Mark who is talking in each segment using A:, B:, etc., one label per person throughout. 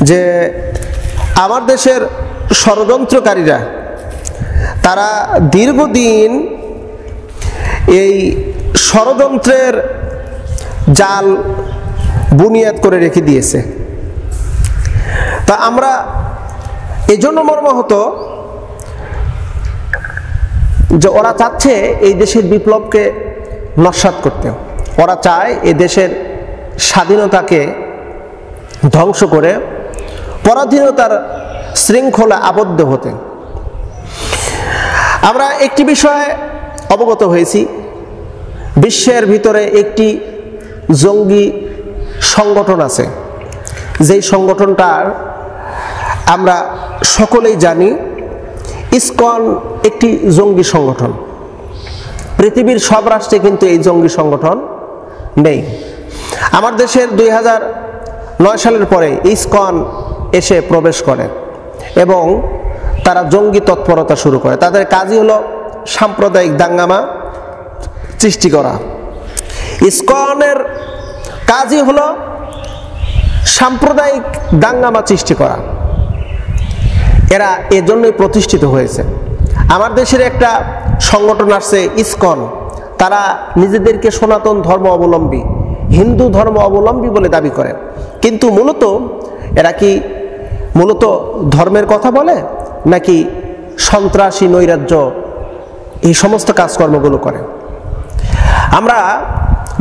A: যে আমার দেশের ষড়যন্ত্রকারীরা তারা দীর্ঘদিন এই ষড়যন্ত্রের জাল বুনিয়াদ করে রেখে দিয়েছে। তা আমরা এজন্য মর্মাহত যে ওরা চাচ্ছে এই দেশের বিপ্লবকে নস্যাৎ করতে। ওরা চায় এই দেশের স্বাধীনতাকে ধ্বংস করে পরাধীনতার শৃঙ্খলা আবদ্ধ হতে। আমরা একটি বিষয়ে অবগত হয়েছি, বিশ্বের ভিতরে একটি জঙ্গি সংগঠন আছে, যেই সংগঠনটার আমরা সকলেই জানি ইসকন একটি জঙ্গি সংগঠন। পৃথিবীর সব রাষ্ট্রে কিন্তু এই জঙ্গি সংগঠন নেই। আমার দেশের 2009 সালের পরে ইসকন এসে প্রবেশ করে এবং তারা জঙ্গি তৎপরতা শুরু করে। তাদের কাজই হলো সাম্প্রদায়িক দাঙ্গামা সৃষ্টি করা। ইসকনের কাজই হলো সাম্প্রদায়িক দাঙ্গামা সৃষ্টি করা। এরা এজন্যই প্রতিষ্ঠিত হয়েছে। আমার দেশের একটা সংগঠন আসছে ইসকন, তারা নিজেদেরকে সনাতন ধর্ম অবলম্বী, হিন্দু ধর্ম অবলম্বী বলে দাবি করে, কিন্তু মূলত এরা কি মূলত ধর্মের কথা বলে নাকি সন্ত্রাসী নৈরাজ্য এই সমস্ত কাজকর্মগুলো করে? আমরা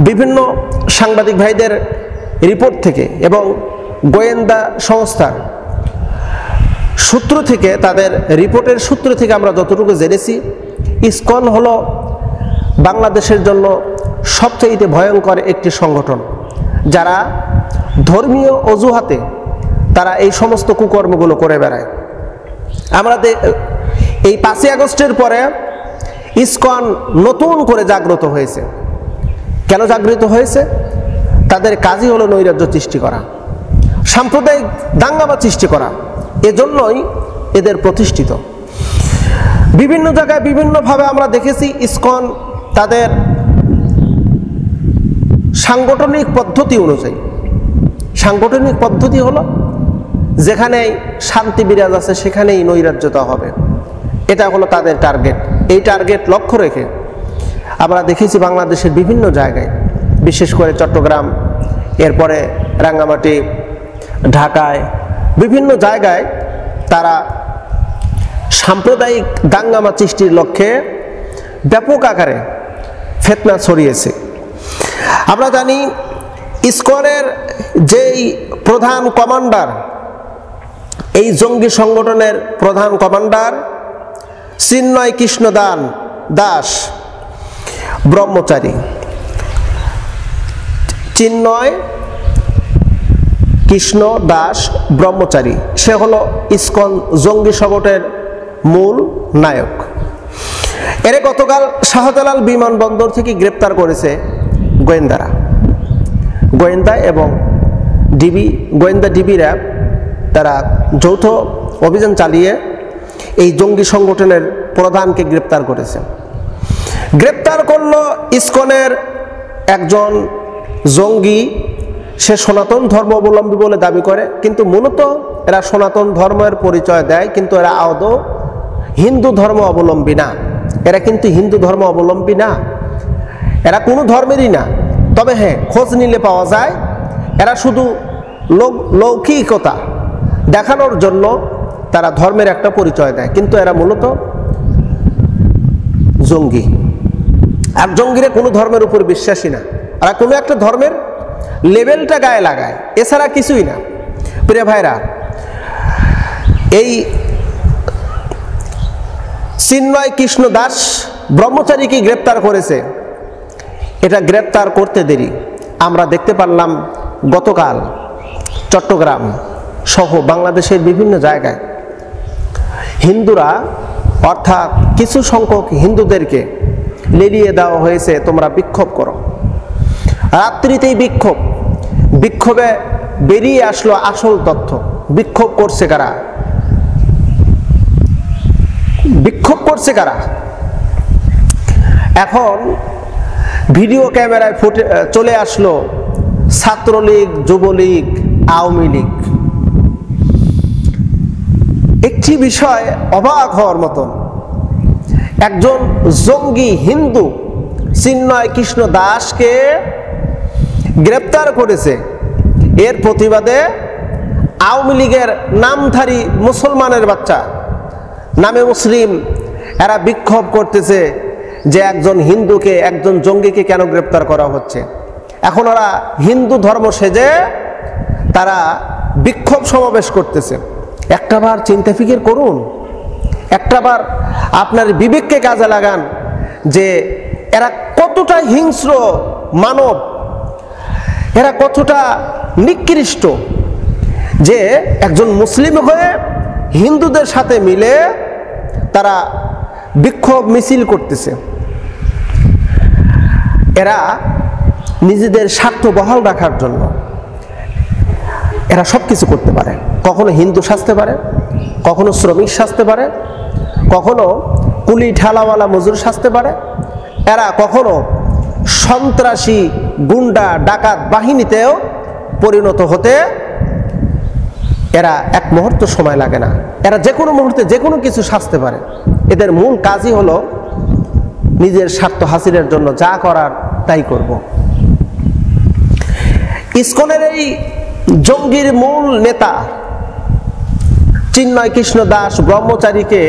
A: বিভিন্ন সাংবাদিক ভাইদের রিপোর্ট থেকে এবং গোয়েন্দা সংস্থার সূত্র থেকে, তাদের রিপোর্টের সূত্র থেকে আমরা যতটুকু জেনেছি, ইসকন হলো বাংলাদেশের জন্য সবচেয়ে ভয়ঙ্কর একটি সংগঠন, যারা ধর্মীয় অজুহাতে তারা এই সমস্ত কুকর্মগুলো করে বেড়ায়। আমরা এই 5ই আগস্টের পরে ইসকন নতুন করে জাগ্রত হয়েছে। কেন জাগ্রত হয়েছে? তাদের কাজই হলো নৈরাজ্য সৃষ্টি করা, সাম্প্রদায়িক দাঙ্গামা সৃষ্টি করা। এজন্যই এদের প্রতিষ্ঠিত। বিভিন্ন জায়গায় বিভিন্নভাবে আমরা দেখেছি ইসকন তাদের সাংগঠনিক পদ্ধতি অনুযায়ী, সাংগঠনিক পদ্ধতি হলো যেখানেই শান্তি বিরাজ আছে সেখানেই নৈরাজ্যতা হবে, এটা হলো তাদের টার্গেট। এই টার্গেট লক্ষ্য রেখে আমরা দেখেছি বাংলাদেশের বিভিন্ন জায়গায়, বিশেষ করে চট্টগ্রাম, এরপরে রাঙ্গামাটি, ঢাকায়, বিভিন্ন জায়গায় তারা সাম্প্রদায়িক দাঙ্গামা সৃষ্টির লক্ষ্যে ব্যাপক আকারে ফিতনা ছড়িয়েছে। আমরা জানি ইসকনের যেই প্রধান কমান্ডার, এই জঙ্গি সংগঠনের প্রধান কমান্ডার চিন্ময় কৃষ্ণ দাস ব্রহ্মচারী। চিন্ময় কৃষ্ণ দাস ব্রহ্মচারী, সে হলো ইসকন জঙ্গি সংগঠনের মূল নায়ক। এরে গতকাল শাহজালাল বিমানবন্দর থেকে গ্রেপ্তার করেছে গোয়েন্দারা, গোয়েন্দা এবং গোয়েন্দা ডিবি র্যাব, তারা যৌথ অভিযান চালিয়ে এই জঙ্গি সংগঠনের প্রধানকে গ্রেপ্তার করেছে। গ্রেপ্তার করলো ইসকনের একজন জঙ্গি, সে সনাতন ধর্ম অবলম্বী বলে দাবি করে, কিন্তু মূলত এরা সনাতন ধর্মের পরিচয় দেয়, কিন্তু এরা আদৌ হিন্দু ধর্ম অবলম্বী না। এরা কিন্তু হিন্দু ধর্ম অবলম্বী না, এরা কোনো ধর্মেরই না। তবে হ্যাঁ, খোঁজ নিলে পাওয়া যায় এরা শুধু লৌকিকতা দেখানোর জন্য তারা ধর্মের একটা পরিচয় দেয়, কিন্তু এরা মূলত জঙ্গি। আর জঙ্গিরা কোনো ধর্মের উপর বিশ্বাসী না, এরা কোনো একটা ধর্মের লেবেলটা গায়ে লাগায়, এছাড়া কিছুই না। প্রিয় ভাইরা, এই চিন্ময় কৃষ্ণ দাস ব্রহ্মচারীকে গ্রেপ্তার করেছে। এটা গ্রেপ্তার করতে দেরি, আমরা দেখতে পারলাম গতকাল চট্টগ্রাম সহ বাংলাদেশের বিভিন্ন জায়গায় হিন্দুরা, অর্থাৎ কিছু সংখ্যক হিন্দুদেরকে লেলিয়ে দেওয়া হয়েছে, তোমরা বিক্ষোভ করো। রাত্রিতেই বিক্ষোভে বেরিয়ে আসলো আসল তথ্য। বিক্ষোভ করছে কারা? বিক্ষোভ করছে কারা? এখন ভিডিও ক্যামেরায় চলে আসলো ছাত্রলীগ, যুবলীগ, আওয়ামী লীগ। একটি বিষয় অবাক হওয়ার মতন, একজন জঙ্গি হিন্দু চিন্ময় কৃষ্ণ দাসকে গ্রেপ্তার করেছে। এর প্রতিবাদে আওয়ামী লীগের নামধারী মুসলমানের বাচ্চা, নামে মুসলিম, এরা বিক্ষোভ করতেছে যে একজন হিন্দুকে, একজন জঙ্গিকে কেন গ্রেপ্তার করা হচ্ছে। এখন ওরা হিন্দু ধর্ম সেজে তারা বিক্ষোভ সমাবেশ করতেছে। একটাবার চিন্তা ফিকির করুন, একটাবার আপনার বিবেককে কাজে লাগান যে এরা কতটা হিংস্র মানব, এরা কতটা নিকৃষ্ট যে একজন মুসলিম হয়ে হিন্দুদের সাথে মিলে তারা বিক্ষোভ মিছিল করতেছে। এরা নিজেদের স্বার্থ বহাল রাখার জন্য এরা সব কিছু করতে পারে। কখনো হিন্দু সাজতে পারে, কখনো শ্রমিক সাজতে পারে, কখনো কুলি ঠেলাওয়ালা মজুর সাজতে পারে, এরা কখনো সন্ত্রাসী গুন্ডা ডাকাত বাহিনীতেও পরিণত হতে এরা এক মুহূর্ত সময় লাগে না। এরা যে কোনো মুহূর্তে যে কোনো কিছু সাজতে পারে। এদের মূল কাজই হলো নিজের স্বার্থ হাসিলের জন্য যা করার তাই করব। ইসকনের এই জঙ্গির মূল নেতা চিন্ময় কৃষ্ণ দাস ব্রহ্মচারীকে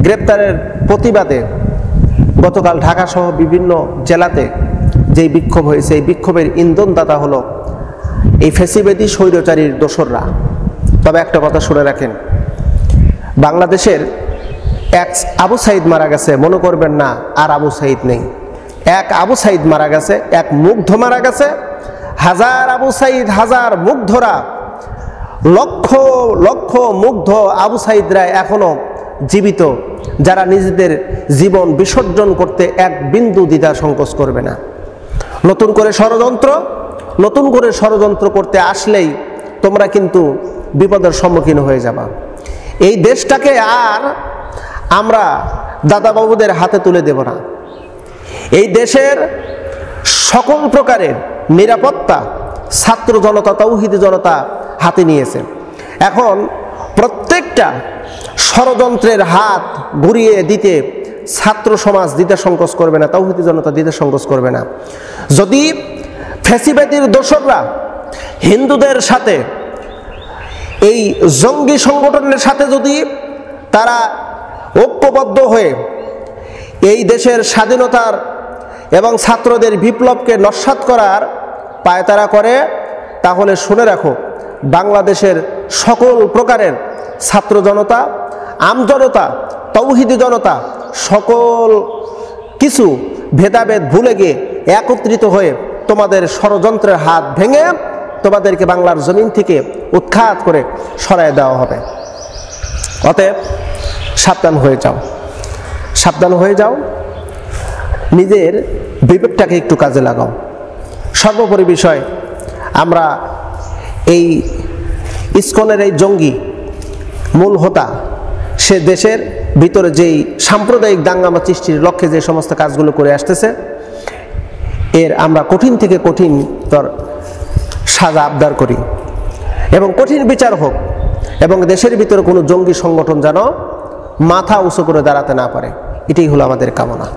A: গ্রেপ্তারের প্রতিবাদে গতকাল ঢাকা সহ বিভিন্ন জেলাতে যেই বিক্ষোভ হয়েছে, এই বিক্ষোভের ইন্ধনদাতা হলো এই ফ্যাসিবাদী স্বৈরাচারীর দোসররা। তবে একটা কথা শুনে রাখেন, বাংলাদেশের এক আবু সাইদ মারা গেছে, মনে করবেন না আর আবু সাইদ নেই। এক আবু সাইদ মারা গেছে, এক মুগ্ধ মারা গেছে। হাজার আবু সাইদ, হাজার মুগ্ধরা, লক্ষ লক্ষ মুগ্ধ আবু সাইদরা এখনো জীবিত, যারা নিজেদের জীবন বিসর্জন করতে এক বিন্দু দ্বিধা সংকোচ করবে না। নতুন করে ষড়যন্ত্র করতে আসলেই তোমরা কিন্তু বিপদের সম্মুখীন হয়ে যাবা। এই দেশটাকে আর আমরা দাদাবাবুদের হাতে তুলে দেব না। এই দেশের সকল প্রকারের নিরাপত্তা ছাত্র জনতা, তৌহিদি জনতা হাতে নিয়েছে। এখন প্রত্যেকটা ষড়যন্ত্রের হাত ঘুরিয়ে দিতে ছাত্র সমাজ দ্বিধা সংকোচ করবে না, তৌহিদি জনতা দ্বিধা সংকোচ করবে না। যদি ফ্যাসিবাদীর দোসররা হিন্দুদের সাথে, এই জঙ্গি সংগঠনের সাথে যদি তারা ঐক্যবদ্ধ হয়ে এই দেশের স্বাধীনতার এবং ছাত্রদের বিপ্লবকে নস্যাৎ করার পায়তারা করে, তাহলে শুনে রাখো, বাংলাদেশের সকল প্রকারের ছাত্র জনতা, আমজনতা, তৌহিদি জনতা সকল কিছু ভেদাভেদ ভুলে গিয়ে একত্রিত হয়ে তোমাদের ষড়যন্ত্রের হাত ভেঙে তোমাদেরকে বাংলার জমিন থেকে উৎখাত করে সরায় দেওয়া হবে। অতএব সাবধান হয়ে যাও, নিজের বিবেকটাকে একটু কাজে লাগাও। সর্বোপরি বিষয়, আমরা এই ইসকনের এই জঙ্গি মূল হোতা, সে দেশের ভিতরে যেই সাম্প্রদায়িক দাঙ্গামা সৃষ্টির লক্ষ্যে যে সমস্ত কাজগুলো করে আসতেছে, এর আমরা কঠিন থেকে কঠিনতর সাজা আবদার করি এবং কঠিন বিচার হোক, এবং দেশের ভিতরে কোনো জঙ্গি সংগঠন যেন মাথা উঁচু করে দাঁড়াতে না পারে। এটাই হলো আমাদের কামনা।